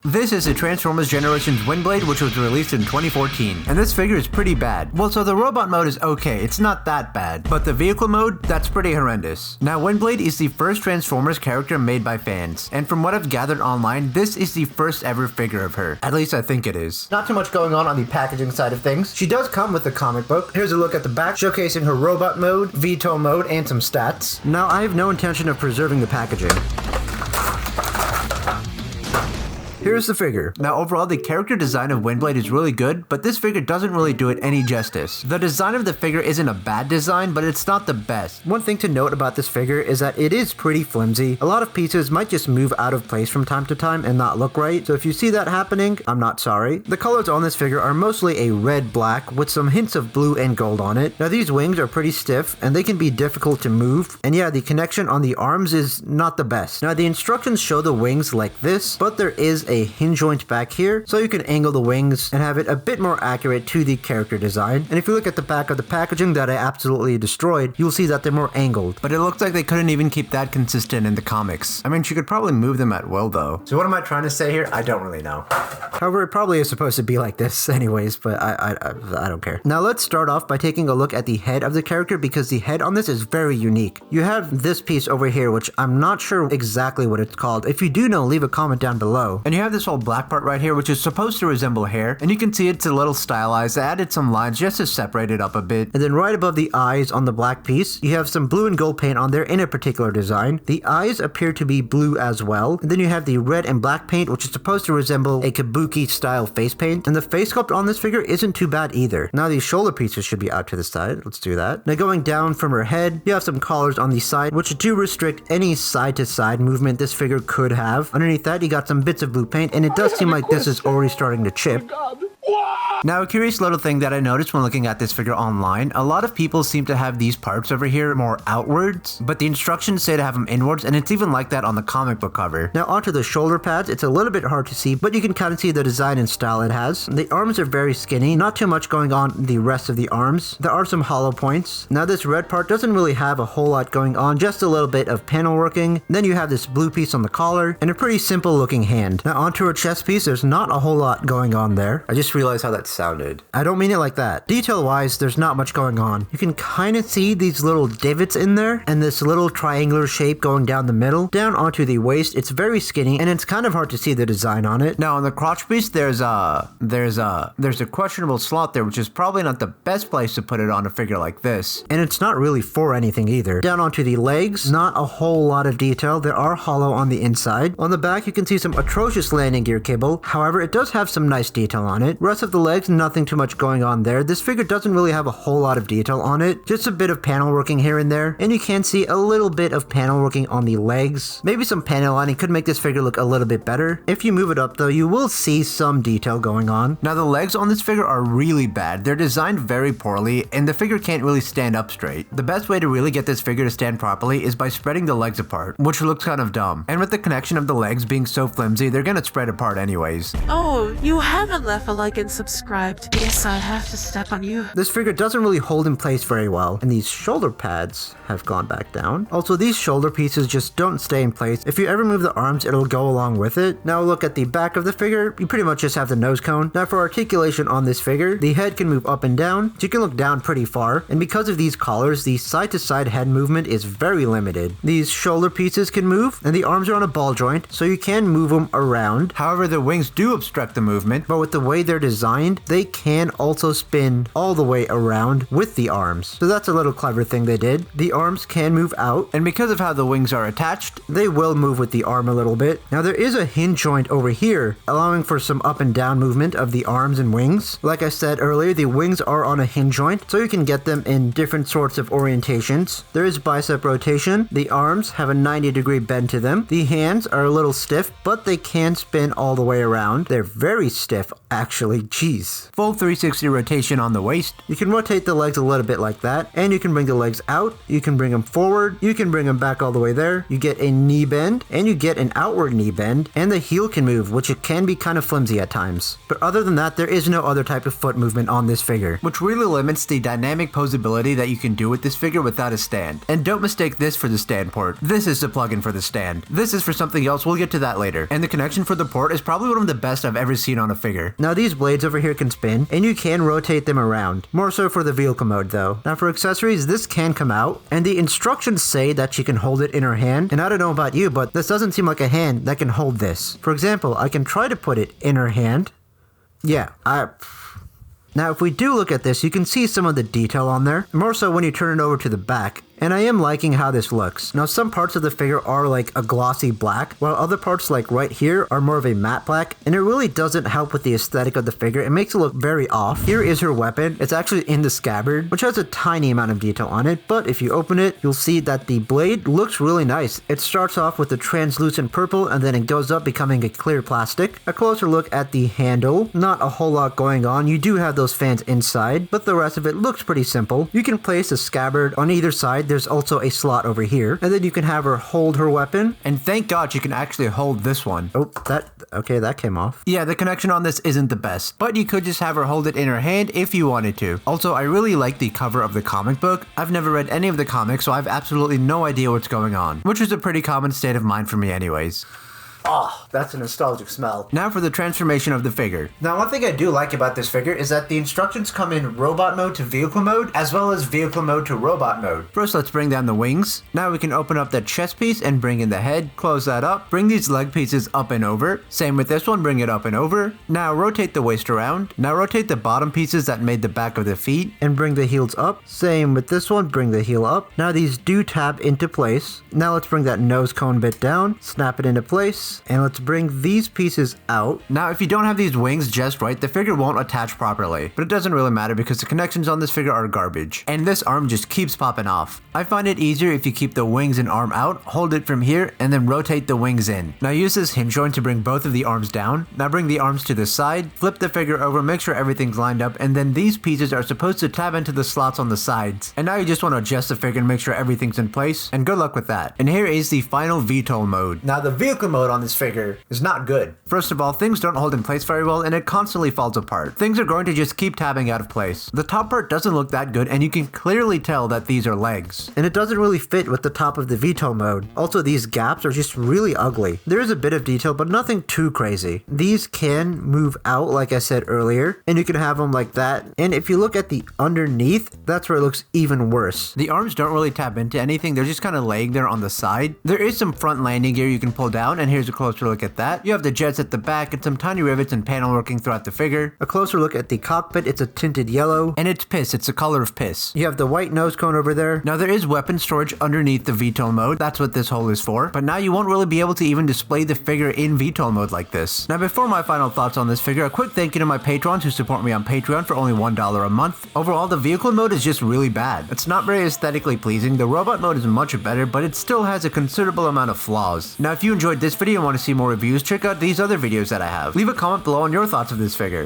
This is the Transformers Generations Windblade, which was released in 2014, and this figure is pretty bad. Well, so the robot mode is okay, it's not that bad, but the vehicle mode, that's pretty horrendous. Now, Windblade is the first Transformers character made by fans, and from what I've gathered online, this is the first ever figure of her. At least I think it is. Not too much going on the packaging side of things. She does come with a comic book. Here's a look at the back, showcasing her robot mode, VTOL mode, and some stats. Now, I have no intention of preserving the packaging. Here's the figure. Now overall, the character design of Windblade is really good, but this figure doesn't really do it any justice. The design of the figure isn't a bad design, but it's not the best. One thing to note about this figure is that it is pretty flimsy. A lot of pieces might just move out of place from time to time and not look right, so if you see that happening, I'm not sorry. The colors on this figure are mostly a red-black with some hints of blue and gold on it. Now these wings are pretty stiff and they can be difficult to move, and yeah, the connection on the arms is not the best. Now the instructions show the wings like this, but there is a hinge joint back here, so you can angle the wings and have it a bit more accurate to the character design. And if you look at the back of the packaging that I absolutely destroyed, you'll see that they're more angled. But it looks like they couldn't even keep that consistent in the comics. I mean, she could probably move them at will though. So what am I trying to say here? I don't really know. However, it probably is supposed to be like this anyways, but I don't care. Now let's start off by taking a look at the head of the character, because the head on this is very unique. You have this piece over here, which I'm not sure exactly what it's called. If you do know, leave a comment down below. And you have this whole black part right here, which is supposed to resemble hair, and you can see it's a little stylized. I added some lines just to separate it up a bit. And then right above the eyes on the black piece, you have some blue and gold paint on there in a particular design. The eyes appear to be blue as well. And then you have the red and black paint, which is supposed to resemble a kabuki style face paint. And the face sculpt on this figure isn't too bad either. Now these shoulder pieces should be out to the side. Let's do that. Now going down from her head, you have some collars on the side, which do restrict any side to side movement this figure could have. Underneath that, you got some bits of blue paint, and it does seem like this is already starting to chip. Now, a curious little thing that I noticed when looking at this figure online, a lot of people seem to have these parts over here more outwards, but the instructions say to have them inwards, and it's even like that on the comic book cover. Now onto the shoulder pads, it's a little bit hard to see, but you can kind of see the design and style it has. The arms are very skinny, not too much going on in the rest of the arms. There are some hollow points. Now this red part doesn't really have a whole lot going on, just a little bit of panel working. Then you have this blue piece on the collar, and a pretty simple looking hand. Now onto her chest piece, there's not a whole lot going on there. I just realized how that sounded. I don't mean it like that. Detail wise, there's not much going on. You can kind of see these little divots in there and this little triangular shape going down the middle. Down onto the waist, it's very skinny and it's kind of hard to see the design on it. Now on the crotch piece, there's a questionable slot there, which is probably not the best place to put it on a figure like this. And it's not really for anything either. Down onto the legs, not a whole lot of detail. They are hollow on the inside. On the back, you can see some atrocious landing gear cable. However, it does have some nice detail on it. Rest of the legs, nothing too much going on there. This figure doesn't really have a whole lot of detail on it, just a bit of panel working here and there, and you can see a little bit of panel working on the legs. Maybe some panel lining could make this figure look a little bit better. If you move it up though, you will see some detail going on. Now the legs on this figure are really bad. They're designed very poorly, and the figure can't really stand up straight. The best way to really get this figure to stand properly is by spreading the legs apart, which looks kind of dumb. And with the connection of the legs being so flimsy, they're gonna spread apart anyways. Oh, you haven't left a like and subscribed. Yes, I have to step on you. This figure doesn't really hold in place very well, and these shoulder pads have gone back down. Also, these shoulder pieces just don't stay in place. If you ever move the arms, it'll go along with it. Now look at the back of the figure. You pretty much just have the nose cone. Now for articulation on this figure, the head can move up and down, so you can look down pretty far, and because of these collars, the side-to-side head movement is very limited. These shoulder pieces can move, and the arms are on a ball joint, so you can move them around. However, the wings do obstruct the movement, but with the way they're designed, they can also spin all the way around with the arms. So that's a little clever thing they did. The arms can move out, and because of how the wings are attached, they will move with the arm a little bit. Now there is a hinge joint over here, allowing for some up and down movement of the arms and wings. Like I said earlier, the wings are on a hinge joint, so you can get them in different sorts of orientations. There is bicep rotation. The arms have a 90-degree bend to them. The hands are a little stiff, but they can spin all the way around. They're very stiff, actually. Jeez. nice. Full 360 rotation on the waist. You can rotate the legs a little bit like that, and you can bring the legs out, you can bring them forward, you can bring them back all the way there. You get a knee bend, and you get an outward knee bend, and the heel can move, which it can be kind of flimsy at times. But other than that, there is no other type of foot movement on this figure, which really limits the dynamic posability that you can do with this figure without a stand. And don't mistake this for the stand port. This is the plugin for the stand. This is for something else, we'll get to that later. And the connection for the port is probably one of the best I've ever seen on a figure. Now these blades over here can spin, and you can rotate them around. More so for the vehicle mode though. Now for accessories, this can come out, and the instructions say that she can hold it in her hand, and I don't know about you, but this doesn't seem like a hand that can hold this. For example, I can try to put it in her hand. Yeah, Now if we do look at this, you can see some of the detail on there, more so when you turn it over to the back. And I am liking how this looks. Now some parts of the figure are like a glossy black, while other parts like right here are more of a matte black, and it really doesn't help with the aesthetic of the figure. It makes it look very off. Here is her weapon. It's actually in the scabbard, which has a tiny amount of detail on it, but if you open it, you'll see that the blade looks really nice. It starts off with a translucent purple, and then it goes up becoming a clear plastic. A closer look at the handle. Not a whole lot going on. You do have those fans inside, but the rest of it looks pretty simple. You can place a scabbard on either side. There's also a slot over here, and then you can have her hold her weapon, and thank God you can actually hold this one. Oh, that came off. Yeah, the connection on this isn't the best, but you could just have her hold it in her hand if you wanted to. Also, I really like the cover of the comic book. I've never read any of the comics, so I have absolutely no idea what's going on, which is a pretty common state of mind for me anyways. Oh, that's a nostalgic smell. Now for the transformation of the figure. Now one thing I do like about this figure is that the instructions come in robot mode to vehicle mode, as well as vehicle mode to robot mode. First, let's bring down the wings. Now we can open up that chest piece and bring in the head, close that up, bring these leg pieces up and over. Same with this one, bring it up and over. Now rotate the waist around. Now rotate the bottom pieces that made the back of the feet and bring the heels up. Same with this one, bring the heel up. Now these do tab into place. Now let's bring that nose cone bit down, snap it into place. And let's bring these pieces out. Now if you don't have these wings just right, the figure won't attach properly, but it doesn't really matter because the connections on this figure are garbage, and this arm just keeps popping off. I find it easier if you keep the wings and arm out, hold it from here, and then rotate the wings in. Now use this hinge joint to bring both of the arms down. Now bring the arms to the side, flip the figure over, make sure everything's lined up, and then these pieces are supposed to tab into the slots on the sides. And now you just want to adjust the figure and make sure everything's in place, and good luck with that. And here is the final VTOL mode. Now the vehicle mode on this figure is not good. First of all, things don't hold in place very well, and it constantly falls apart. Things are going to just keep tabbing out of place. The top part doesn't look that good, and you can clearly tell that these are legs. And it doesn't really fit with the top of the VTOL mode. Also, these gaps are just really ugly. There is a bit of detail, but nothing too crazy. These can move out, like I said earlier, and you can have them like that. And if you look at the underneath, that's where it looks even worse. The arms don't really tab into anything. They're just kind of laying there on the side. There is some front landing gear you can pull down, and here's a closer look at that. You have the jets at the back and some tiny rivets and panel working throughout the figure. A closer look at the cockpit, it's a tinted yellow, and it's piss. It's the color of piss. You have the white nose cone over there. Now there is weapon storage underneath the VTOL mode. That's what this hole is for. But now you won't really be able to even display the figure in VTOL mode like this. Now before my final thoughts on this figure, a quick thank you to my patrons who support me on Patreon for only $1 a month. Overall, the vehicle mode is just really bad. It's not very aesthetically pleasing. The robot mode is much better, but it still has a considerable amount of flaws. Now if you enjoyed this video and want to see more reviews, check out these other videos that I have. Leave a comment below on your thoughts of this figure.